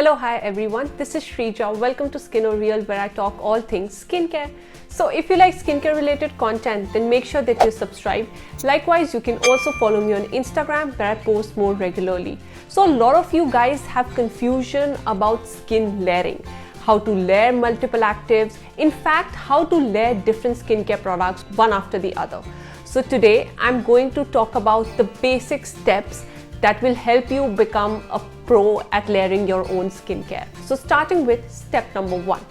Hello, hi everyone. This is Shrija. Welcome to Skin or Real, where I talk all things skincare. So if you like skincare related content, then make sure that you subscribe. Likewise, you can also follow me on Instagram, where I post more regularly. So a lot of you guys have confusion about skin layering, how to layer multiple actives, in fact, how to layer different skincare products one after the other. So today I'm going to talk about the basic steps that will help you become a pro at layering your own skincare. So starting with step number 1,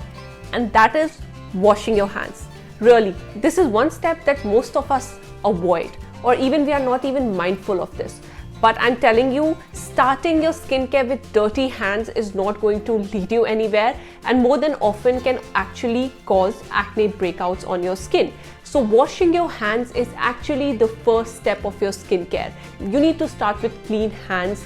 and that is washing your hands. Really, this is one step that most of us avoid, or even we are not even mindful of this. But I'm telling you, starting your skincare with dirty hands is not going to lead you anywhere, and more than often can actually cause acne breakouts on your skin. So washing your hands is actually the first step of your skincare. You need to start with clean hands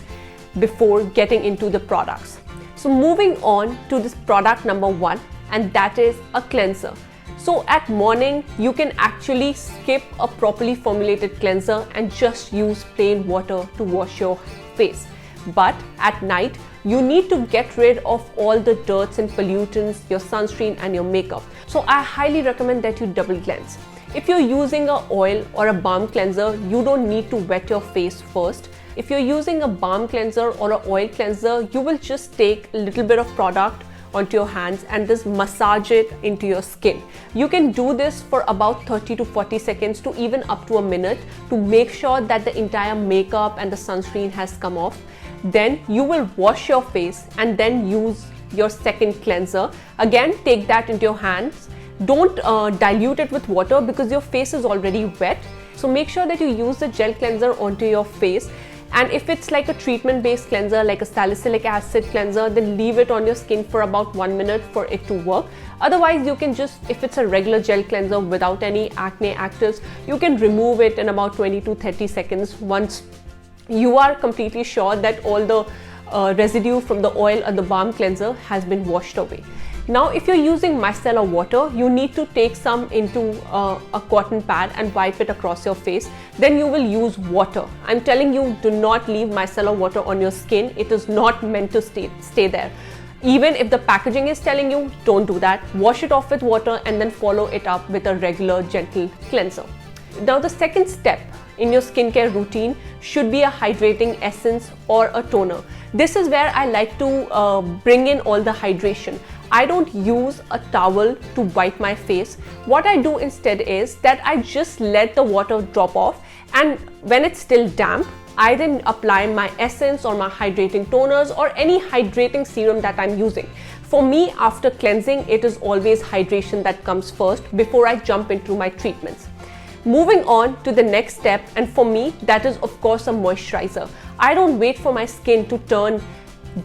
before getting into the products. So moving on to this product number 1, and that is a cleanser. So at morning, you can actually skip a properly formulated cleanser and just use plain water to wash your face. But at night, you need to get rid of all the dirts and pollutants, your sunscreen and your makeup. So I highly recommend that you double cleanse. If you're using an oil or a balm cleanser, you don't need to wet your face first. If you're using a balm cleanser or an oil cleanser, you will just take a little bit of product onto your hands and just massage it into your skin. You can do this for about 30 to 40 seconds to even up to a minute to make sure that the entire makeup and the sunscreen has come off. Then you will wash your face and then use your second cleanser. Again, take that into your hands. Don't dilute it with water because your face is already wet. So make sure that you use the gel cleanser onto your face. And if it's like a treatment-based cleanser, like a salicylic acid cleanser, then leave it on your skin for about 1 minute for it to work. Otherwise, you can just, if it's a regular gel cleanser without any acne actives, you can remove it in about 20 to 30 seconds once you are completely sure that all the residue from the oil or the balm cleanser has been washed away. Now, if you're using micellar water, you need to take some into a cotton pad and wipe it across your face. Then you will use water. I'm telling you, do not leave micellar water on your skin. It is not meant to stay there. Even if the packaging is telling you, don't do that. Wash it off with water and then follow it up with a regular gentle cleanser. Now, the second step in your skincare routine should be a hydrating essence or a toner. This is where I like to bring in all the hydration. I don't use a towel to wipe my face. What I do instead is that I just let the water drop off, and when it's still damp, I then apply my essence or my hydrating toners or any hydrating serum that I'm using. For me, after cleansing, it is always hydration that comes first before I jump into my treatments. Moving on to the next step, and for me, that is of course a moisturizer. I don't wait for my skin to turn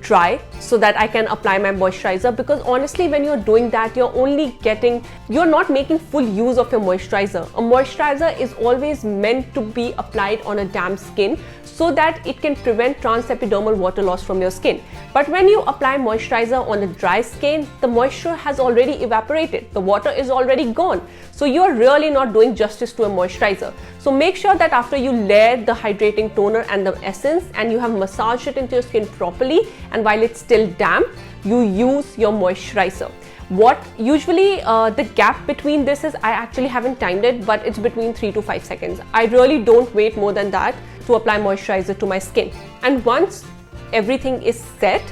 dry so that I can apply my moisturizer, because honestly, when you're doing that, you're not making full use of your moisturizer. A moisturizer is always meant to be applied on a damp skin so that it can prevent transepidermal water loss from your skin. But when you apply moisturizer on a dry skin, the moisture has already evaporated. The water is already gone. So you're really not doing justice to a moisturizer. So make sure that after you layer the hydrating toner and the essence and you have massaged it into your skin properly, and while it's still damp, you use your moisturizer. What usually the gap between this is, I actually haven't timed it, but it's between 3 to 5 seconds. I really don't wait more than that to apply moisturizer to my skin. And once everything is set,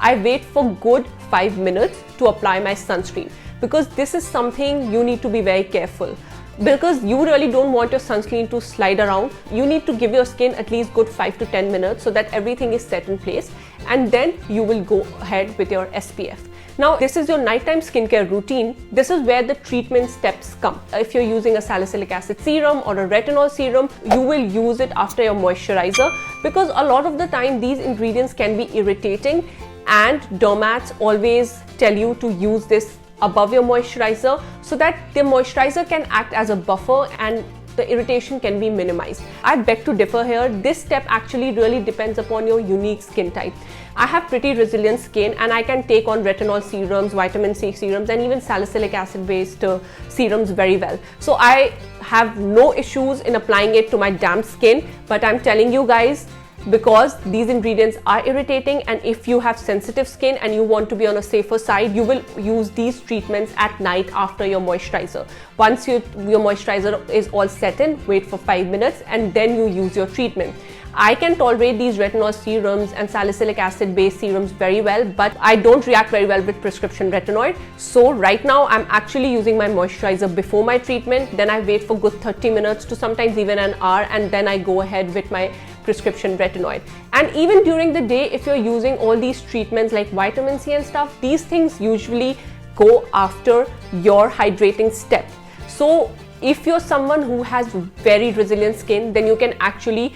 I wait for good 5 minutes to apply my sunscreen, because this is something you need to be very careful. Because you really don't want your sunscreen to slide around. You need to give your skin at least good 5 to 10 minutes so that everything is set in place, and then you will go ahead with your SPF. Now, this is your nighttime skincare routine. This is where the treatment steps come. If you're using a salicylic acid serum or a retinol serum, you will use it after your moisturizer, because a lot of the time these ingredients can be irritating, and dermats always tell you to use this above your moisturizer so that the moisturizer can act as a buffer and the irritation can be minimized. I beg to differ here. This step actually really depends upon your unique skin type. I have pretty resilient skin and I can take on retinol serums, vitamin C serums, and even salicylic acid based serums very well. So I have no issues in applying it to my damp skin, but I'm telling you guys, because these ingredients are irritating, and if you have sensitive skin and you want to be on a safer side, you will use these treatments at night after your moisturizer. Once your moisturizer is all set in, wait for 5 minutes and then you use your treatment. I can tolerate these retinol serums and salicylic acid based serums very well, but I don't react very well with prescription retinoid. So right now I'm actually using my moisturizer before my treatment, then I wait for good 30 minutes to sometimes even an hour, and then I go ahead with my prescription retinoid. And even during the day, if you're using all these treatments like vitamin C and stuff, these things usually go after your hydrating step. So if you're someone who has very resilient skin, then you can actually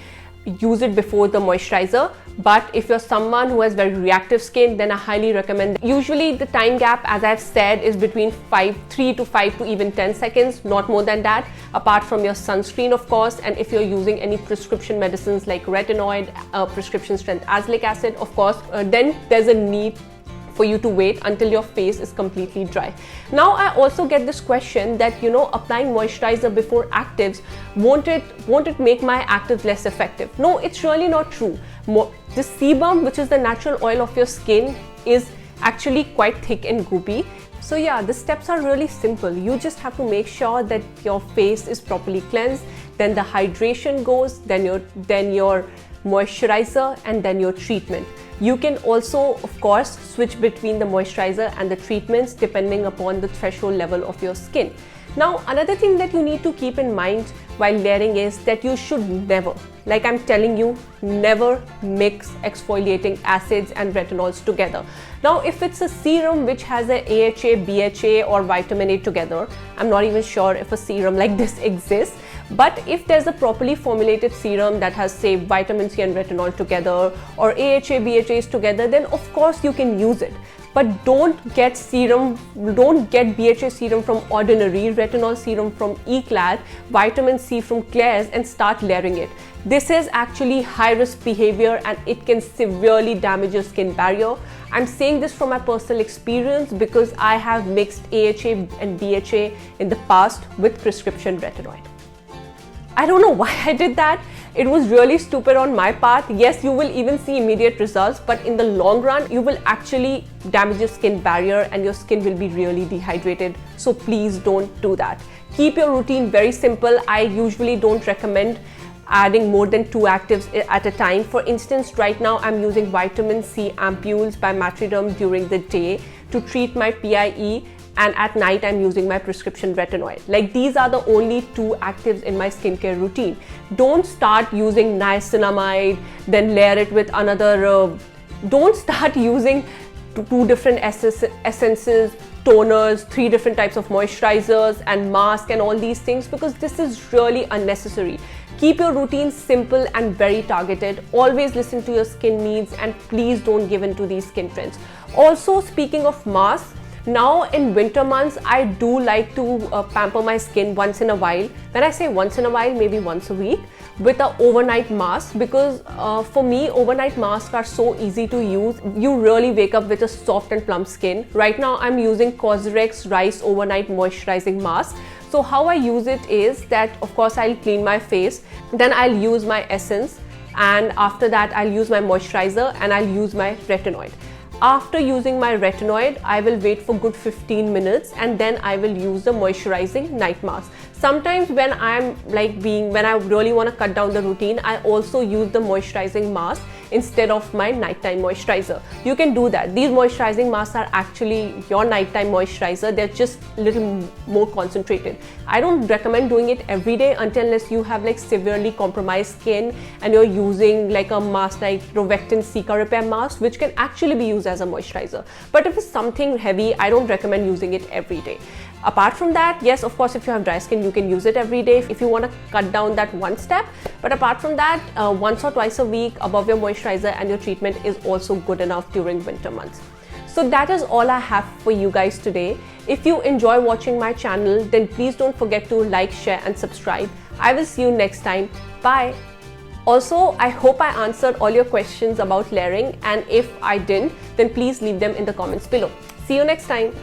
use it before the moisturizer. But if you're someone who has very reactive skin, then I highly recommend. Usually the time gap, as I've said, is between 3 to 5 to even 10 seconds, not more than that, apart from your sunscreen, of course. And if you're using any prescription medicines like retinoid, prescription strength azelaic acid, of course, then there's a need for you to wait until your face is completely dry. Now I also get this question that, applying moisturizer before actives, won't it make my actives less effective? No, it's really not true. The sebum, which is the natural oil of your skin, is actually quite thick and goopy. So yeah, the steps are really simple. You just have to make sure that your face is properly cleansed, then the hydration goes, then your moisturizer, and then your treatment. You can also, of course, switch between the moisturizer and the treatments depending upon the threshold level of your skin. Now, another thing that you need to keep in mind while layering is that you should never, like I'm telling you, never mix exfoliating acids and retinols together. Now, if it's a serum which has a AHA, BHA or vitamin A together, I'm not even sure if a serum like this exists. But if there's a properly formulated serum that has, say, vitamin C and retinol together, or AHA, BHAs together, then of course you can use it. But don't get BHA serum from Ordinary, retinol serum from Eclat, vitamin C from Klairs, and start layering it. This is actually high risk behavior and it can severely damage your skin barrier. I'm saying this from my personal experience because I have mixed AHA and BHA in the past with prescription retinoid. I don't know why I did that. It was really stupid on my part. Yes, you will even see immediate results, but in the long run, you will actually damage your skin barrier and your skin will be really dehydrated. So please don't do that. Keep your routine very simple. I usually don't recommend adding more than 2 actives at a time. For instance, right now I'm using vitamin C ampules by Matriderm during the day to treat my PIE, and at night I'm using my prescription retinoid. Like, these are the only 2 actives in my skincare routine. Don't start using niacinamide, then layer it with another. Don't start using 2 different essences, toners, 3 different types of moisturizers and mask and all these things, because this is really unnecessary. Keep your routine simple and very targeted. Always listen to your skin needs and please don't give in to these skin trends. Also, speaking of masks, now in winter months, I do like to pamper my skin once in a while. When I say once in a while, maybe once a week, with an overnight mask, because for me, overnight masks are so easy to use. You really wake up with a soft and plump skin. Right now, I'm using Cosrx Rice Overnight Moisturizing Mask. So how I use it is that, of course, I'll clean my face, then I'll use my essence, and after that, I'll use my moisturizer and I'll use my retinoid. After using my retinoid, I will wait for good 15 minutes and then I will use the moisturizing night mask. Sometimes when I really want to cut down the routine, I also use the moisturizing mask instead of my nighttime moisturizer. You can do that. These moisturizing masks are actually your nighttime moisturizer. They're just a little more concentrated. I don't recommend doing it every day unless you have like severely compromised skin and you're using like a mask like Rovectin Cica Repair mask, which can actually be used as a moisturizer. But if it's something heavy, I don't recommend using it every day. Apart from that, yes, of course, if you have dry skin, you can use it every day if you want to cut down that one step. But apart from that, once or twice a week above your moisturizer and your treatment is also good enough during winter months. So that is all I have for you guys today. If you enjoy watching my channel, then please don't forget to like, share and subscribe. I will see you next time. Bye. Also, I hope I answered all your questions about layering, and if I didn't, then please leave them in the comments below. See you next time.